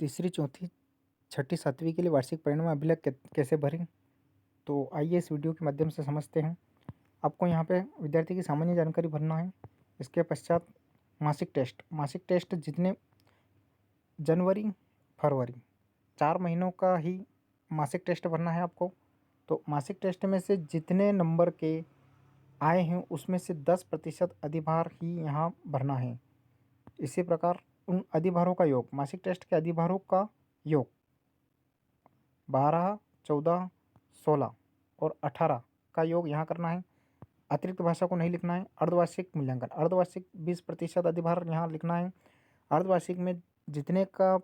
तीसरी, चौथी, छठी, सातवीं के लिए वार्षिक परिणाम अभिलेख कैसे भरें? तो आइए इस वीडियो के माध्यम से समझते हैं। आपको यहाँ पे विद्यार्थी की सामान्य जानकारी भरना है। इसके पश्चात मासिक टेस्ट जितने जनवरी, फरवरी 4 महीनों का ही मासिक टेस्ट भरना है आपको। तो मासिक टेस्ट में से जितने नंबर के आए हैं उसमें से 10% अधिभार ही यहाँ भरना है। इसी प्रकार उन अधिभारों का योग, मासिक टेस्ट के अधिभारों का योग 12, 14, 16 और 18 का योग यहाँ करना है। अतिरिक्त भाषा को नहीं लिखना है। अर्धवार्षिक मूल्यांकन, अर्धवार्षिक 20% अधिभार यहाँ लिखना है। अर्धवार्षिक में जितने का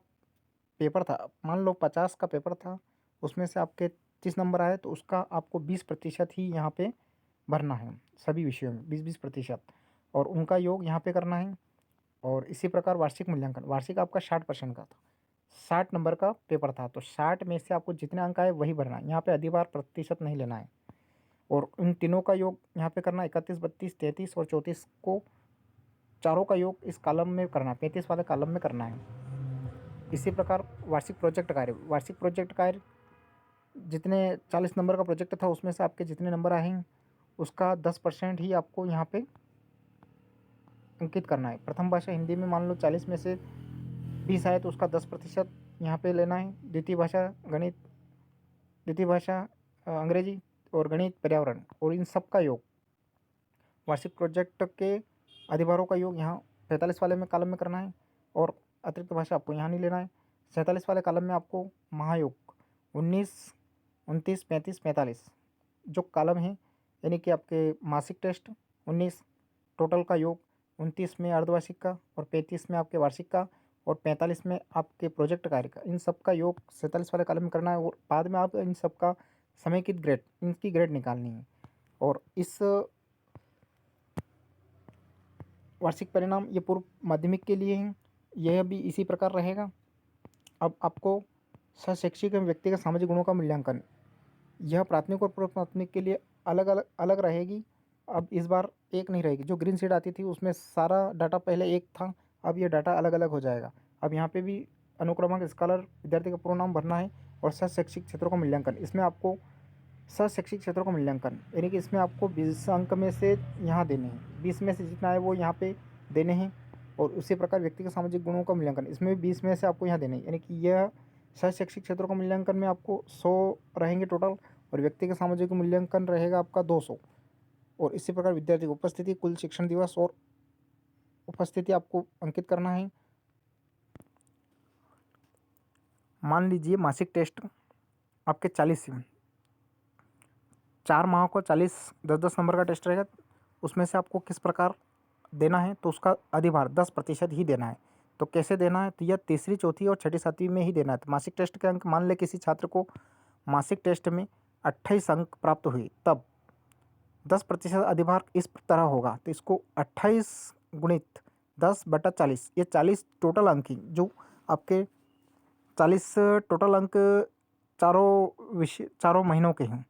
पेपर था, मान लो 50 का पेपर था, उसमें से आपके 30 नंबर आए तो उसका आपको 20% ही यहाँ पे भरना है। सभी विषयों में 20% और उनका योग यहाँ पे करना है। और इसी प्रकार वार्षिक मूल्यांकन, वार्षिक आपका 60% का था, 60 नंबर का पेपर था, तो 60 में से आपको जितने अंक आए वही भरना है। यहाँ पे अधिभार प्रतिशत नहीं लेना है। और इन तीनों का योग यहाँ पे करना है। 31, 32, 33 और 34 को चारों का योग इस कॉलम में करना है, 35 वाले कॉलम में करना है। इसी प्रकार वार्षिक प्रोजेक्ट कार्य जितने 40 नंबर का प्रोजेक्ट था उसमें से आपके जितने नंबर आए हैं उसका 10% ही आपको यहाँ पे अंकित करना है। प्रथम भाषा हिंदी में मान लो 40 में से 20 आए तो उसका 10% यहाँ पे लेना है। द्वितीय भाषा अंग्रेजी और गणित, पर्यावरण और इन सब का योग, वार्षिक प्रोजेक्ट के अधिभारों का योग यहाँ 45 वाले में कॉलम में करना है। और अतिरिक्त भाषा आपको यहाँ नहीं लेना है। 47 वाले कॉलम में आपको महायोग 19, 29, 35, 45 जो कॉलम है, यानी कि आपके मासिक टेस्ट 19 टोटल का योग, 29 में अर्धवार्षिक का और 35 में आपके वार्षिक का और 45 में आपके प्रोजेक्ट कार्य का, इन सब का योग 47 वाले कॉलम में करना है। और बाद में आप इन सब का समेकित ग्रेड, इनकी ग्रेड निकालनी है। और इस वार्षिक परिणाम ये पूर्व माध्यमिक के लिए हैं, यह भी इसी प्रकार रहेगा। अब आपको शैक्षिक एवं व्यक्तिगत सामाजिक गुणों का मूल्यांकन, यह प्राथमिक और पूर्व प्राथमिक के लिए अलग रहेगी। अब इस बार एक नहीं रहेगी। जो ग्रीन शीट आती थी उसमें सारा डाटा पहले एक था, अब ये डाटा अलग अलग हो जाएगा। अब यहाँ पे भी अनुक्रमांक, स्कॉलर, विद्यार्थी का पूरा नाम भरना है और शैक्षिक क्षेत्रों का मूल्यांकन। इसमें आपको शैक्षिक क्षेत्रों का मूल्यांकन यानी कि इसमें आपको 20 अंक में से यहाँ देने हैं, 20 में से जितना है वो यहाँ पे देने हैं। और उसी प्रकार व्यक्तिगत सामाजिक गुणों का मूल्यांकन, इसमें भी 20 में से आपको यहाँ देने हैं, यानी कि यह शैक्षिक क्षेत्रों का मूल्यांकन में आपको 100 रहेंगे टोटल और व्यक्तिगत सामाजिक मूल्यांकन रहेगा आपका 200। और इसी प्रकार विद्यार्थी की उपस्थिति, कुल शिक्षण दिवस और उपस्थिति आपको अंकित करना है। मान लीजिए मासिक टेस्ट आपके 4 माह को 40 10-10 नंबर का टेस्ट रहेगा, उसमें से आपको किस प्रकार देना है, तो उसका अधिभार 10% ही देना है। तो कैसे देना है, तो यह तीसरी, चौथी और छठी, सातवीं में ही देना है। तो मासिक टेस्ट के अंक, मान ले किसी छात्र को मासिक टेस्ट में 28 अंक प्राप्त हुए, तब 10% अधिभार इस तरह होगा। तो इसको 28 गुणित 10/40, ये 40 टोटल अंक ही, जो आपके 40 टोटल अंक चारों महीनों के हैं।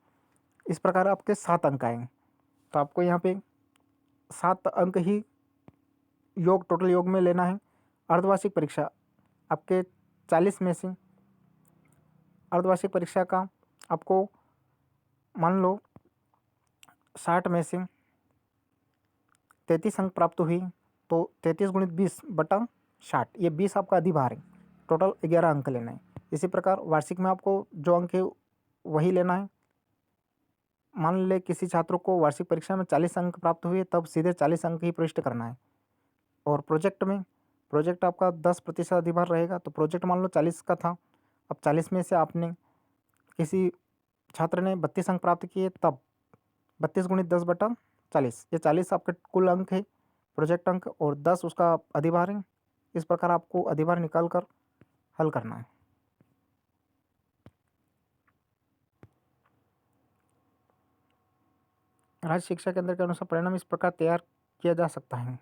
इस प्रकार आपके 7 अंक आएंगे। तो आपको यहाँ पे 7 अंक ही योग, टोटल योग में लेना है। अर्धवार्षिक परीक्षा आपके 40 में से अर्धवार्षिक परीक्षा का आपको मान लो 60 में से 33 अंक प्राप्त हुई, तो 33 गुणित 20/60, ये 20 आपका अधिभार है। टोटल 11 अंक लेना है। इसी प्रकार वार्षिक में आपको जो अंक है वही लेना है। मान ले किसी छात्र को वार्षिक परीक्षा में 40 अंक प्राप्त हुए, तब सीधे 40 अंक ही प्रविष्ट करना है। और प्रोजेक्ट आपका 10% अधिभार रहेगा। तो प्रोजेक्ट मान लो 40 का था, अब 40 में से आपने किसी छात्र ने 32 अंक प्राप्त किए, तब 32 गुणित 10/40, ये 40 आपके कुल अंक है, प्रोजेक्ट अंक, और 10 उसका अधिभार है। इस प्रकार आपको अधिभार निकाल कर हल करना है। राज्य शिक्षा केंद्र के अनुसार परिणाम इस प्रकार तैयार किया जा सकता है।